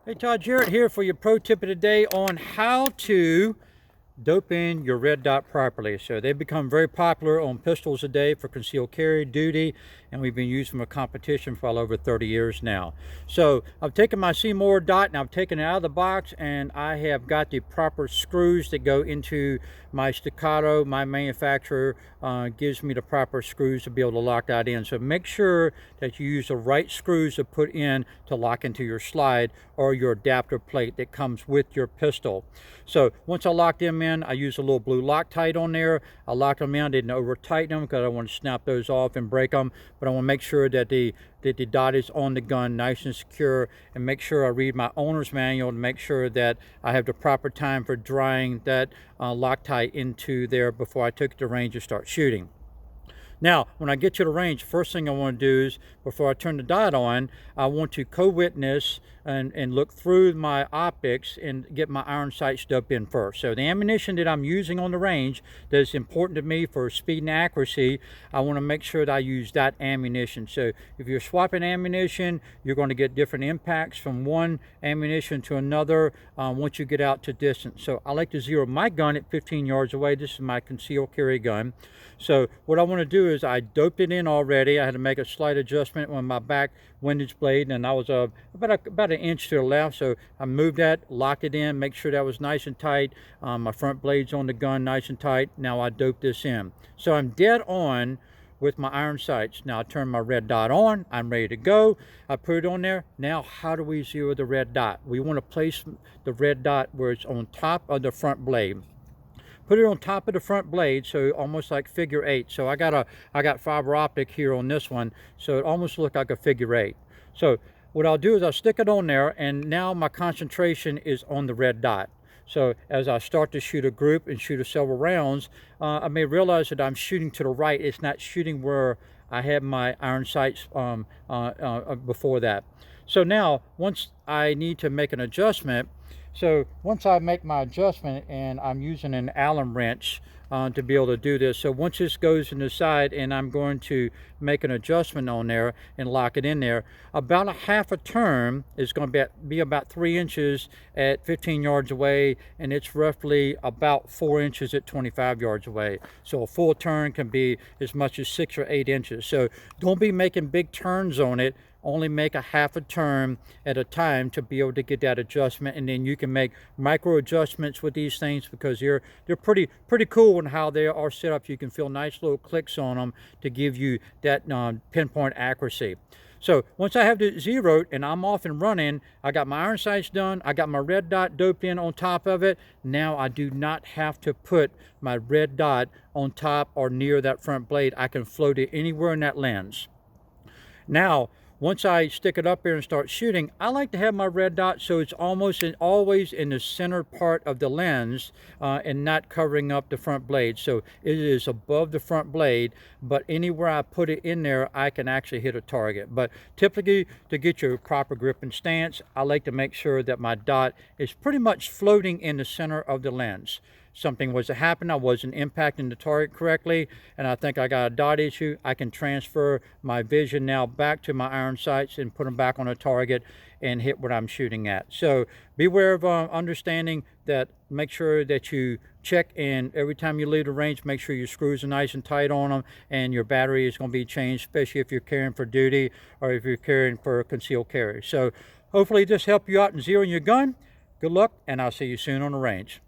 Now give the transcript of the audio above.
Hey, Todd Jarrett here for your pro tip of the day on how to dope in your red dot properly. So they've become very popular on pistols today for concealed carry duty, and we've been using them for competition for well over 30 years now. So I've taken my Seymour dot and I've taken it out of the box, and I have got the proper screws that go into my staccato. My manufacturer gives me the proper screws to be able to lock that in. So make sure that you use the right screws to put in to lock into your slide or your adapter plate that comes with your pistol. So once I lock them in, I use a little blue Loctite on there. I locked them in. I didn't over tighten them because I want to snap those off and break them, but I want to make sure that the dot is on the gun nice and secure, and make sure I read my owner's manual to make sure that I have the proper time for drying that Loctite into there before I took it to range and start shooting. Now, when I get to the range, first thing I want to do is, before I turn the dot on, I want to co-witness and look through my optics and get my iron sights doped in first. So the ammunition that I'm using on the range that's important to me for speed and accuracy, I want to make sure that I use that ammunition. So if you're swapping ammunition, you're going to get different impacts from one ammunition to another once you get out to distance. So I like to zero my gun at 15 yards away. This is my concealed carry gun. So what I want to do is, I doped it in already. I had to make a slight adjustment on my back windage blade, and I was about an inch to the left. So I moved that, locked it in, make sure that was nice and tight. My front blades on the gun nice and tight. Now I doped this in. So I'm dead on with my iron sights. Now I turn my red dot on. I'm ready to go. I put it on there. Now how do we zero the red dot? We want to place the red dot where it's on top of the front blade. Put it on top of the front blade, so almost like figure eight. So I got fiber optic here on this one, so it almost looked like a figure eight. So what I'll do is I'll stick it on there, and now my concentration is on the red dot. So as I start to shoot a group and shoot several rounds, I may realize that I'm shooting to the right. It's not shooting where I had my iron sights before that. So now, once I need to make an adjustment, so once I make my adjustment, and I'm using an Allen wrench to be able to do this. So once this goes in the side and I'm going to make an adjustment on there and lock it in there, about a half a turn is going to be about 3 inches at 15 yards away, and it's roughly about 4 inches at 25 yards away. So a full turn can be as much as 6 or 8 inches. So don't be making big turns on it. Only make a half a turn at a time to be able to get that adjustment, and then you can make micro adjustments with these things because they're pretty cool in how they are set up. You can feel nice little clicks on them to give you that pinpoint accuracy. So once I have it zeroed and I'm off and running, I got my iron sights done, I got my red dot doped in on top of it. Now I do not have to put my red dot on top or near that front blade. I can float it anywhere in that lens. Now, once I stick it up here and start shooting, I like to have my red dot so it's almost always in the center part of the lens and not covering up the front blade. So it is above the front blade, but anywhere I put it in there, I can actually hit a target. But typically, to get your proper grip and stance, I like to make sure that my dot is pretty much floating in the center of the lens. Something was to happen, I wasn't impacting the target correctly, and I think I got a dot issue, I can transfer my vision now back to my iron sights and put them back on a target and hit what I'm shooting at. So beware of understanding that. Make sure that you check, and every time you leave the range, make sure your screws are nice and tight on them, and your battery is going to be changed, especially if you're carrying for duty or if you're carrying for concealed carry. So hopefully this helped you out in zeroing your gun. Good luck, and I'll see you soon on the range.